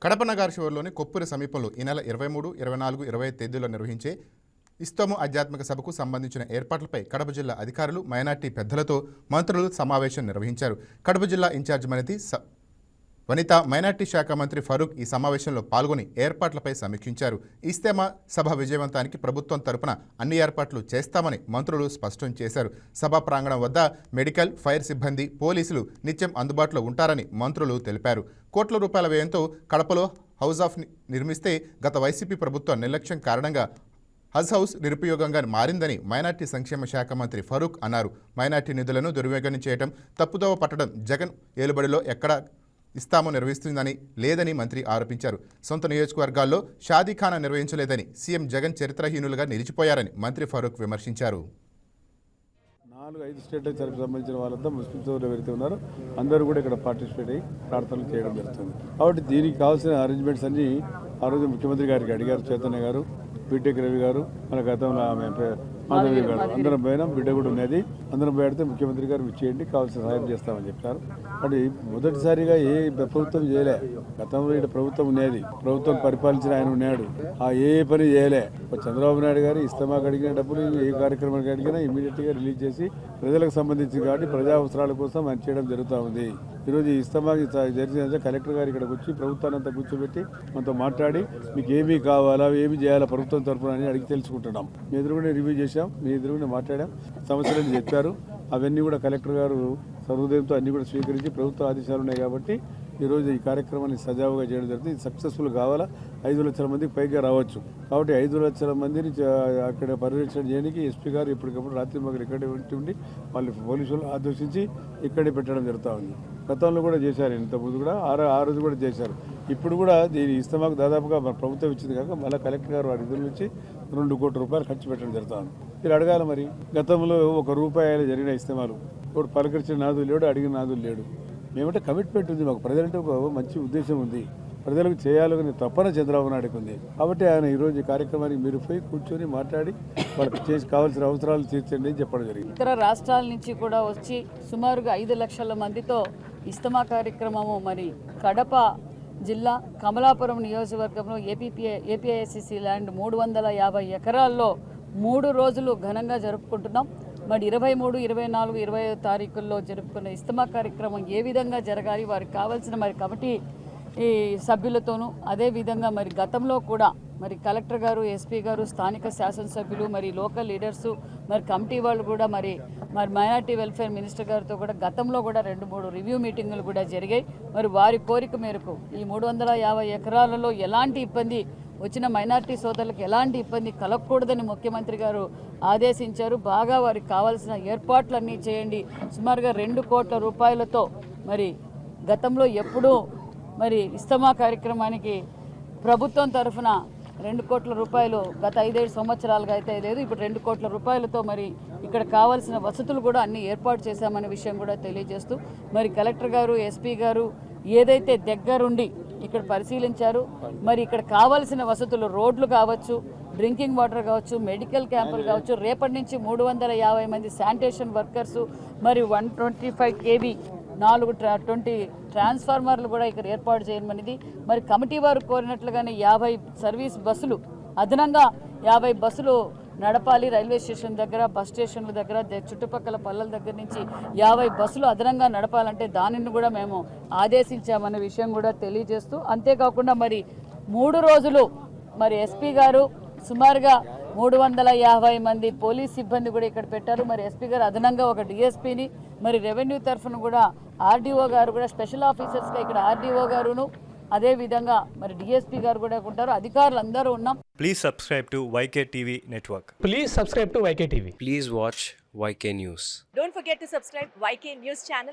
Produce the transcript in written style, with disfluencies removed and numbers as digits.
కడప నగర్ శివర్లోని కొప్పూరి సమీపంలో ఈ నెల 23, 24, 25 తేదీల్లో నిర్వహించే ఇస్తోము ఆధ్యాత్మిక సభకు సంబంధించిన ఏర్పాట్లపై కడప జిల్లా అధికారులు మైనార్టీ పెద్దలతో మంత్రులు సమావేశం నిర్వహించారు. కడప జిల్లా ఇన్ఛార్జ్ వనిత మైనార్టీ శాఖ మంత్రి ఫరూక్ ఈ సమావేశంలో పాల్గొని ఏర్పాట్లపై సమీక్షించారు. ఇస్తేమా సభ విజయవంతానికి ప్రభుత్వం తరపున అన్ని ఏర్పాట్లు చేస్తామని మంత్రులు స్పష్టం చేశారు. సభా ప్రాంగణం వద్ద మెడికల్, ఫైర్ సిబ్బంది, పోలీసులు నిత్యం అందుబాటులో ఉంటారని మంత్రులు తెలిపారు. కోట్ల రూపాయల వ్యయంతో కడపలో హౌస్ ఆఫ్ నిర్మిస్తే గత వైసీపీ ప్రభుత్వం నిర్లక్ష్యం కారణంగా హజ్ హౌస్ నిరుపయోగంగా మారిందని మైనార్టీ సంక్షేమ శాఖ మంత్రి ఫరూక్ అన్నారు. మైనార్టీ నిధులను దుర్వినియోగం చేయడం, తప్పుదోవ పట్టడం జగన్ ఏలుబడిలో ఎక్కడా ఇస్తామో నిర్వహిస్తుందని లేదని మంత్రి ఆరోపించారు. సొంత నియోజకవర్గాల్లో షాదీఖానా నిర్వహించలేదని, సీఎం జగన్ చరిత్రహీనులుగా నిలిచిపోయారని మంత్రి ఫరూక్ విమర్శించారు. 4-5 స్టేట్లకు సంబంధించిన వాళ్ళంతా ముస్లిం సోదరులు ఎవరైతే ఉన్నారో అందరూ కూడా ఇక్కడ పార్టిసిపేట్ అయ్యి ప్రార్థనలు చేయడం జరుగుతుంది. కాబట్టి దీనికి కావాల్సిన అరేంజ్మెంట్స్ అన్ని ఆ రోజు ముఖ్యమంత్రి గారికి అడిగారు. చైతన్య గారు, బీటెక్ రవి గారు, మన గతంలో ఆమె మాధవి గారు అందరం పోయినా, బిడ్డ కూడా ఉన్నది. అందరం పోయితే ముఖ్యమంత్రి గారు ఇచ్చేయండి, కావాల్సిన సహాయం చేస్తామని చెప్పారు. అది మొదటిసారిగా ఏ ప్రభుత్వం చేయలే. గతంలో ఇక్కడ ప్రభుత్వం ఉన్నది, ప్రభుత్వం పరిపాలించిన ఆయన ఉన్నాడు, ఏ పని చేయలే. చంద్రబాబు నాయుడు గారు ఇస్తమాకు అడిగిన డబ్బులు ఏ కార్యక్రమానికి అడిగినా ఇమీడియట్గా రిలీజ్ చేసి ప్రజలకు సంబంధించి కాబట్టి ప్రజా అవసరాల కోసం ఆయన చేయడం జరుగుతూ ఉంది. ఈరోజు ఇస్తమాకి జరిగిన కలెక్టర్ గారు ఇక్కడికి వచ్చి ప్రభుత్వాన్ని అంతా కూర్చోబెట్టి మనతో మాట్లాడి మీకు ఏమీ కావాలా, ఏమి చేయాలా ప్రభుత్వం తరఫున అని అడిగి తెలుసుకుంటున్నాం. మీ ఎదురుగునే రివ్యూ చేశాం, మీ ఎదురుగునే మాట్లాడాం, సమస్యలను చెప్పారు. అవన్నీ కూడా కలెక్టర్ గారు సర్వోదయంతో అన్ని కూడా స్వీకరించి ప్రభుత్వ ఆదేశాలు ఉన్నాయి కాబట్టి ఈరోజు ఈ కార్యక్రమాన్ని సజావుగా చేయడం జరుగుతుంది. ఇది సక్సెస్ఫుల్ కావాలా, 5 లక్షల మందికి పైగా రావచ్చు. కాబట్టి 5 లక్షల మందిని అక్కడ పర్యవేక్షణ చేయడానికి ఎస్పీ గారు ఎప్పటికప్పుడు రాత్రి మగలు ఇక్కడే ఉండి వాళ్ళు పోలీసులు ఆదేశించి ఇక్కడే పెట్టడం జరుగుతూ ఉంది. గతంలో కూడా చేశారు, ఇంతకుముందు కూడా ఆ రోజు కూడా చేశారు. ఇప్పుడు కూడా దీని ఇస్తమాకు దాదాపుగా మన ప్రభుత్వం ఇచ్చింది కాక మళ్ళీ కలెక్టర్ గారు వారి నిధుల నుంచి 2 కోట్ల రూపాయలు ఖర్చు పెట్టడం జరుగుతుంది. మీరు అడగాలి మరి, గతంలో ₹1 జరిగిన ఇస్తమాలు ఇప్పుడు పలకరించిన నాదులు లేడు, అడిగిన నాదులు లేడు. మేమంటే కమిట్మెంట్ ఉంది, మాకు ప్రజలంటే ఒక మంచి ఉద్దేశం ఉంది, ప్రజలకు చేయాలని తప్పన చంద్రబాబు నాయుడుకు ఉంది. కాబట్టి ఆయన ఈరోజు ఈ కార్యక్రమానికి మీరు పోయి కూర్చొని మాట్లాడి వాళ్ళకి చేసి కావాల్సిన అవసరాలు తీర్చండి అని చెప్పడం జరిగింది. ఇతర రాష్ట్రాల నుంచి కూడా వచ్చి సుమారుగా 5 లక్షల మందితో ఇస్తమా కార్యక్రమము మరి కడప జిల్లా కమలాపురం నియోజకవర్గంలో ఏపీఐసిసి ల్యాండ్ 350 ఎకరాల్లో 3 రోజులు ఘనంగా జరుపుకుంటున్నాం. మరి 23, 24, 25 తారీఖుల్లో జరుపుకున్న ఇస్తమా కార్యక్రమం ఏ విధంగా జరగాలి, వారికి కావాల్సిన మరి కమిటీ ఈ సభ్యులతోనూ అదేవిధంగా మరి గతంలో కూడా మరి కలెక్టర్ గారు, ఎస్పీ గారు, స్థానిక శాసనసభ్యులు, మరి లోకల్ లీడర్సు, మరి కమిటీ వాళ్ళు కూడా మరి మైనార్టీ వెల్ఫేర్ మినిస్టర్ గారితో కూడా గతంలో కూడా 2-3 రివ్యూ మీటింగులు కూడా జరిగాయి. మరి వారి కోరిక మేరకు ఈ 350 ఎకరాలలో ఎలాంటి ఇబ్బంది వచ్చిన మైనార్టీ సోదరులకు ఎలాంటి ఇబ్బంది కలగకూడదని ముఖ్యమంత్రి గారు ఆదేశించారు. బాగా వారికి కావాల్సిన ఏర్పాట్లన్నీ చేయండి. సుమారుగా 2 కోట్ల రూపాయలతో మరి గతంలో ఎప్పుడూ మరి ఇస్తమా కార్యక్రమానికి ప్రభుత్వం తరఫున 2 కోట్ల రూపాయలు గత 5-7 సంవత్సరాలుగా అయితే లేదు, ఇప్పుడు 2 కోట్ల రూపాయలతో మరి ఇక్కడ కావాల్సిన వసతులు కూడా అన్ని ఏర్పాటు చేశామనే విషయం కూడా తెలియజేస్తూ మరి కలెక్టర్ గారు, ఎస్పీ గారు ఏదైతే దగ్గరుండి ఇక్కడ పరిశీలించారు. మరి ఇక్కడ కావాల్సిన వసతులు రోడ్లు కావచ్చు, డ్రింకింగ్ వాటర్ కావచ్చు, మెడికల్ క్యాంపులు కావచ్చు, రేపటి నుంచి 350 మంది శానిటేషన్ వర్కర్సు, మరి 125 kV 20 ట్రాన్స్ఫార్మర్లు కూడా ఇక్కడ ఏర్పాటు చేయమనేది. మరి కమిటీ వారు కోరినట్లుగానే 50 సర్వీస్ బస్సులు, అదనంగా 50 బస్సులు నడపాలి. రైల్వే స్టేషన్ దగ్గర, బస్ స్టేషన్ల దగ్గర, చుట్టుపక్కల పల్లెల దగ్గర నుంచి 50 బస్సులు అదనంగా నడపాలంటే దానిని కూడా మేము ఆదేశించామనే విషయం కూడా తెలియజేస్తూ, అంతేకాకుండా మరి 3 రోజులు మరి ఎస్పీ గారు సుమారుగా 350 మంది పోలీస్ సిబ్బంది కూడా ఇక్కడ పెట్టారు. మరి ఎస్పీ గారు అదనంగా ఒక డిఎస్పీని, మరి రెవెన్యూ తరఫున కూడా ఆర్డీఓ గారు కూడా స్పెషల్ ఆఫీసర్స్గా ఇక్కడ ఆర్డీఓ గారును అదే విధంగా మరి డిఎస్పీ గారు కూడా ఉంటారు. అధికారులు అందరూ ఉన్నాం. Please subscribe to YK TV Network. Please subscribe to YK TV. Please watch YK News. Don't forget to subscribe YK News channel.